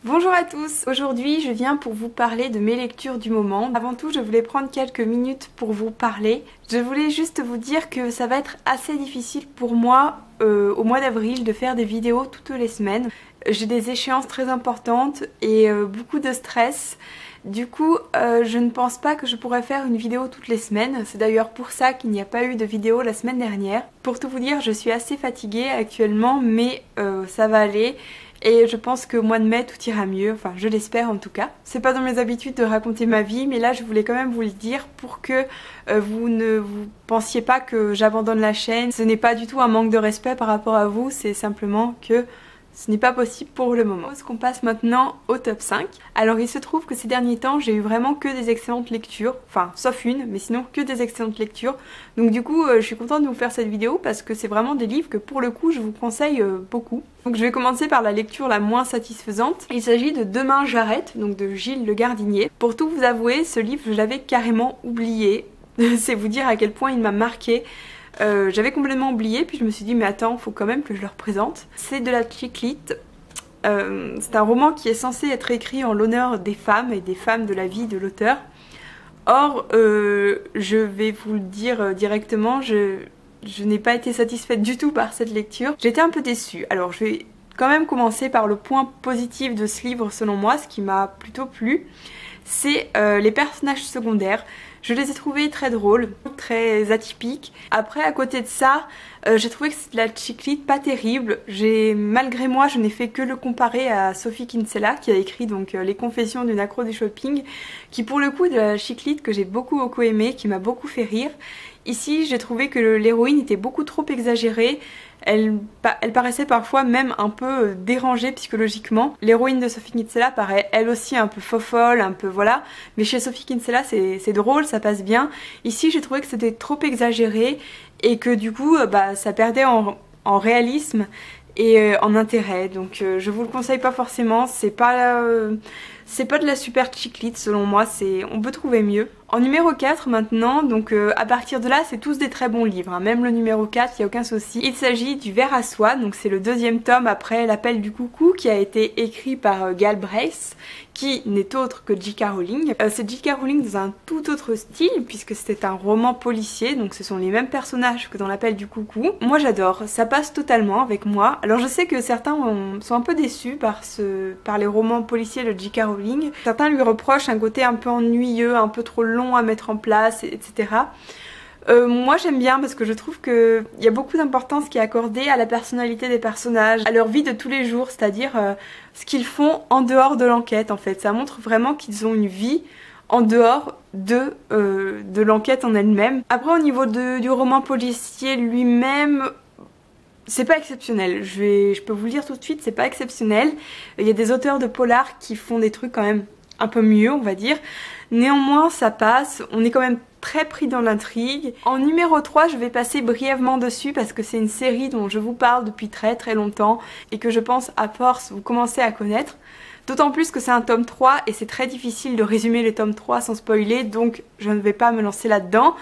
Bonjour à tous, aujourd'hui je viens pour vous parler de mes lectures du moment. Avant tout je voulais prendre quelques minutes pour vous parler. Je voulais juste vous dire que ça va être assez difficile pour moi au mois d'avril de faire des vidéos toutes les semaines. J'ai des échéances très importantes et beaucoup de stress. Du coup, je ne pense pas que je pourrais faire une vidéo toutes les semaines. C'est d'ailleurs pour ça qu'il n'y a pas eu de vidéo la semaine dernière. Pour tout vous dire, je suis assez fatiguée actuellement, mais ça va aller. Et je pense qu'au mois de mai tout ira mieux, enfin je l'espère en tout cas. C'est pas dans mes habitudes de raconter ma vie, mais là je voulais quand même vous le dire pour que vous ne vous pensiez pas que j'abandonne la chaîne. Ce n'est pas du tout un manque de respect par rapport à vous, c'est simplement que ce n'est pas possible pour le moment. On passe maintenant au top 5. Alors il se trouve que ces derniers temps j'ai eu vraiment que des excellentes lectures, enfin sauf une, mais sinon que des excellentes lectures. Donc du coup je suis contente de vous faire cette vidéo parce que c'est vraiment des livres que pour le coup je vous conseille beaucoup. Donc je vais commencer par la lecture la moins satisfaisante. Il s'agit de Demain j'arrête, donc de Gilles Le Gardinier. Pour tout vous avouer, ce livre je l'avais carrément oublié. C'est vous dire à quel point il m'a marqué. J'avais complètement oublié, puis je me suis dit mais attends, faut quand même que je le représente. C'est de la chick lit. C'est un roman qui est censé être écrit en l'honneur des femmes et des femmes de la vie de l'auteur. Or, je vais vous le dire directement, je n'ai pas été satisfaite du tout par cette lecture. J'étais un peu déçue. Alors je vais quand même commencer par le point positif de ce livre selon moi, ce qui m'a plutôt plu. C'est les personnages secondaires. Je les ai trouvés très drôles, très atypiques. Après, à côté de ça, j'ai trouvé que c'était de la chick lit pas terrible. Malgré moi, je n'ai fait que le comparer à Sophie Kinsella, qui a écrit donc Les Confessions d'une accro du shopping, qui pour le coup est de la chick lit que j'ai beaucoup aimé, qui m'a beaucoup fait rire. Ici, j'ai trouvé que l'héroïne était beaucoup trop exagérée. Elle paraissait parfois même un peu dérangée psychologiquement. L'héroïne de Sophie Kinsella paraît elle aussi un peu fofolle, un peu voilà. Mais chez Sophie Kinsella c'est drôle, ça passe bien. Ici j'ai trouvé que c'était trop exagéré et que du coup ça perdait en réalisme et en intérêt. Donc je vous le conseille pas forcément, c'est pas de la super chick lit selon moi, on peut trouver mieux. En numéro 4 maintenant, donc à partir de là c'est tous des très bons livres, hein. Même le numéro 4, il n'y a aucun souci. Il s'agit du Ver à soie, donc c'est le deuxième tome après L'appel du coucou qui a été écrit par Galbraith, qui n'est autre que J.K. Rowling. C'est J.K. Rowling dans un tout autre style puisque c'est un roman policier, donc ce sont les mêmes personnages que dans L'appel du coucou. Moi j'adore, ça passe totalement avec moi. Alors je sais que certains sont un peu déçus par les romans policiers de J.K. Rowling. Certains lui reprochent un côté un peu ennuyeux, un peu trop long à mettre en place, etc. Moi j'aime bien parce que je trouve qu'il y a beaucoup d'importance qui est accordée à la personnalité des personnages, à leur vie de tous les jours, c'est-à-dire ce qu'ils font en dehors de l'enquête en fait. Ça montre vraiment qu'ils ont une vie en dehors de l'enquête en elle-même. Après au niveau du roman policier lui-même, c'est pas exceptionnel, je peux vous le dire tout de suite, c'est pas exceptionnel. Il y a des auteurs de polar qui font des trucs quand même un peu mieux on va dire. Néanmoins ça passe, on est quand même très pris dans l'intrigue. En numéro 3 je vais passer brièvement dessus parce que c'est une série dont je vous parle depuis très longtemps et que je pense à force vous commencez à connaître. D'autant plus que c'est un tome 3 et c'est très difficile de résumer les tomes 3 sans spoiler, donc je ne vais pas me lancer là-dedans.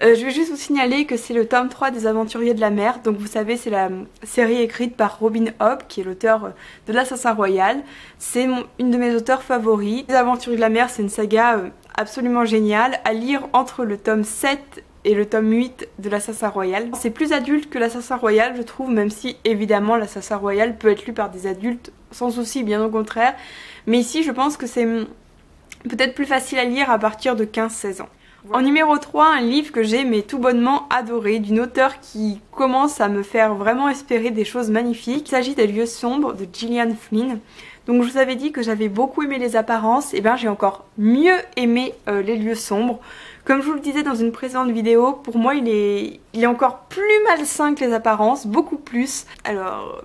Je vais juste vous signaler que c'est le tome 3 des Aventuriers de la Mer, donc vous savez c'est la série écrite par Robin Hobb qui est l'auteur de l'Assassin Royal. C'est une de mes auteurs favoris. Les Aventuriers de la Mer c'est une saga absolument géniale à lire entre le tome 7 et le tome 8 de l'Assassin Royal. C'est plus adulte que l'Assassin Royal je trouve, même si évidemment l'Assassin Royal peut être lu par des adultes sans souci, bien au contraire. Mais ici je pense que c'est peut-être plus facile à lire à partir de 15-16 ans. En numéro 3, un livre que j'ai mais tout bonnement adoré, d'une auteure qui commence à me faire vraiment espérer des choses magnifiques. Il s'agit des Lieux sombres de Gillian Flynn. Donc je vous avais dit que j'avais beaucoup aimé les apparences, et bien j'ai encore mieux aimé les lieux sombres. Comme je vous le disais dans une précédente vidéo, pour moi il est encore plus malsain que les apparences, beaucoup plus. Alors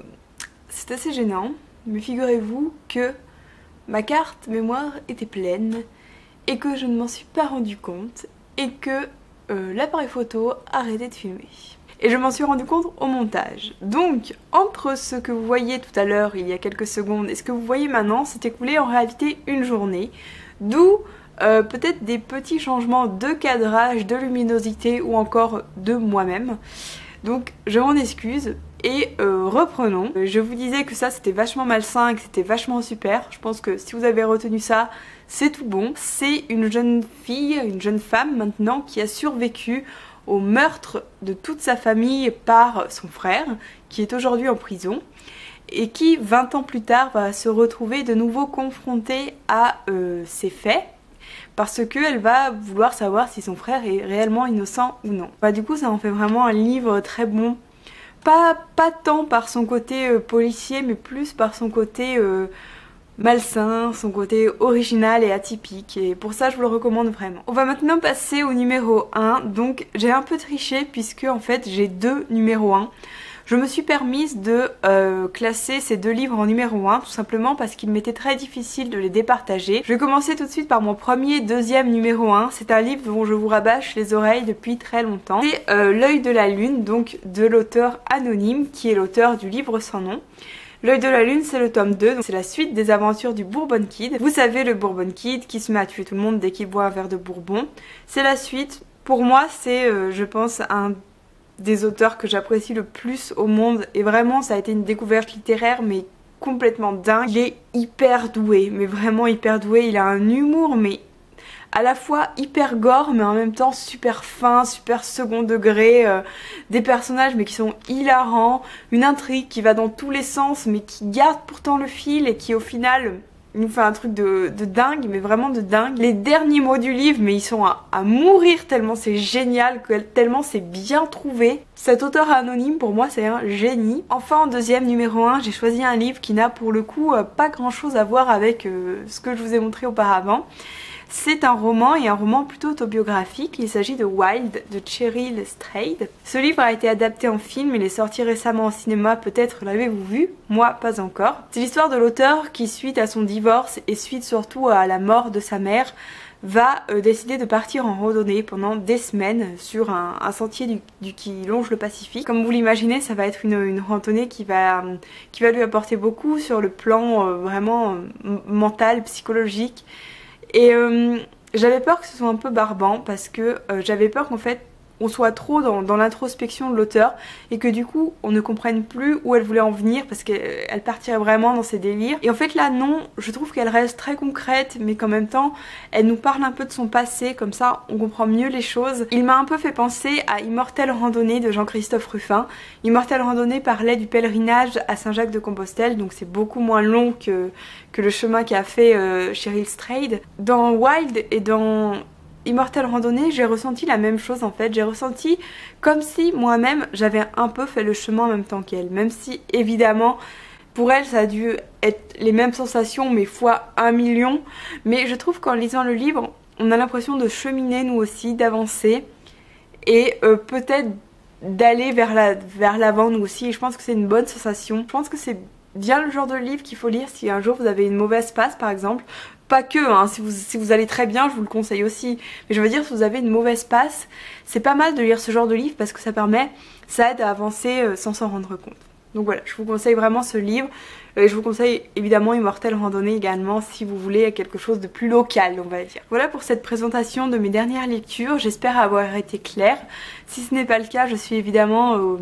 c'est assez gênant, mais figurez-vous que ma carte mémoire était pleine et que je ne m'en suis pas rendu compte et que l'appareil photo a arrêté de filmer. Et je m'en suis rendu compte au montage. Donc entre ce que vous voyez tout à l'heure il y a quelques secondes et ce que vous voyez maintenant, s'est écoulé en réalité une journée. D'où peut-être des petits changements de cadrage, de luminosité ou encore de moi-même. Donc je m'en excuse et reprenons. Je vous disais que ça c'était vachement malsain et que c'était vachement super. Je pense que si vous avez retenu ça, c'est tout bon. C'est une jeune fille, une jeune femme maintenant qui a survécu au meurtre de toute sa famille par son frère, qui est aujourd'hui en prison, et qui 20 ans plus tard va se retrouver de nouveau confrontée à ces faits, parce qu'elle va vouloir savoir si son frère est réellement innocent ou non. Du coup ça en fait vraiment un livre très bon, pas tant par son côté policier, mais plus par son côté malsain, son côté original et atypique, et pour ça je vous le recommande vraiment. On va maintenant passer au numéro 1, donc j'ai un peu triché puisque en fait j'ai deux numéros 1. Je me suis permise de classer ces deux livres en numéro 1 tout simplement parce qu'il m'était très difficile de les départager. Je vais commencer tout de suite par mon premier deuxième numéro 1. C'est un livre dont je vous rabâche les oreilles depuis très longtemps. C'est L'œil de la lune, donc de l'auteur anonyme qui est l'auteur du livre sans nom. L'œil de la lune, c'est le tome 2, c'est la suite des aventures du Bourbon Kid. Vous savez, le Bourbon Kid qui se met à tuer tout le monde dès qu'il boit un verre de bourbon. C'est la suite. Pour moi, c'est, je pense, un des auteurs que j'apprécie le plus au monde. Et vraiment, ça a été une découverte littéraire, mais complètement dingue. Il est hyper doué, mais vraiment hyper doué. Il a un humour, mais à la fois hyper gore mais en même temps super fin, super second degré, des personnages mais qui sont hilarants, une intrigue qui va dans tous les sens mais qui garde pourtant le fil et qui au final nous fait un truc de dingue, mais vraiment de dingue. Les derniers mots du livre, mais ils sont à mourir tellement c'est génial, tellement c'est bien trouvé. Cet auteur anonyme pour moi c'est un génie. Enfin en deuxième numéro 1, j'ai choisi un livre qui n'a pour le coup pas grand chose à voir avec ce que je vous ai montré auparavant. C'est un roman et un roman plutôt autobiographique. Il s'agit de Wild de Cheryl Strayed. Ce livre a été adapté en film, il est sorti récemment au cinéma, peut-être l'avez-vous vu, moi pas encore. C'est l'histoire de l'auteur qui, suite à son divorce et suite surtout à la mort de sa mère, va décider de partir en randonnée pendant des semaines sur un sentier qui longe le Pacifique. Comme vous l'imaginez, ça va être une randonnée qui va lui apporter beaucoup sur le plan vraiment mental, psychologique. Et j'avais peur que ce soit un peu barbant parce que j'avais peur qu'en fait on soit trop dans l'introspection de l'auteur et que du coup on ne comprenne plus où elle voulait en venir parce qu'elle partirait vraiment dans ses délires. Et en fait là non, je trouve qu'elle reste très concrète mais qu'en même temps elle nous parle un peu de son passé, comme ça on comprend mieux les choses. Il m'a un peu fait penser à Immortelle Randonnée de Jean-Christophe Ruffin. Immortelle Randonnée parlait du pèlerinage à Saint-Jacques-de-Compostelle, donc c'est beaucoup moins long que le chemin qu'a fait Cheryl Strayed. Dans Wild et dans Immortelle Randonnée, j'ai ressenti la même chose en fait. J'ai ressenti comme si moi-même j'avais un peu fait le chemin en même temps qu'elle. Même si évidemment pour elle ça a dû être les mêmes sensations mais fois 1 million. Mais je trouve qu'en lisant le livre on a l'impression de cheminer nous aussi, d'avancer et peut-être d'aller vers l'avant nous aussi. Et je pense que c'est une bonne sensation. Je pense que c'est bien le genre de livre qu'il faut lire si un jour vous avez une mauvaise passe par exemple. Pas que, hein, si vous allez très bien, je vous le conseille aussi. Mais je veux dire, si vous avez une mauvaise passe, c'est pas mal de lire ce genre de livre parce que ça aide à avancer sans s'en rendre compte. Donc voilà, je vous conseille vraiment ce livre. Je vous conseille évidemment Immortelle Randonnée également si vous voulez quelque chose de plus local, on va dire. Voilà pour cette présentation de mes dernières lectures. J'espère avoir été claire. Si ce n'est pas le cas, je suis évidemment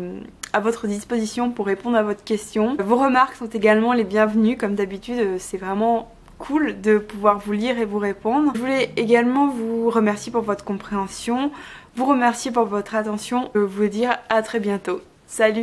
à votre disposition pour répondre à votre question. Vos remarques sont également les bienvenues. Comme d'habitude, c'est vraiment cool de pouvoir vous lire et vous répondre. Je voulais également vous remercier pour votre compréhension, vous remercier pour votre attention, vous dire à très bientôt. Salut!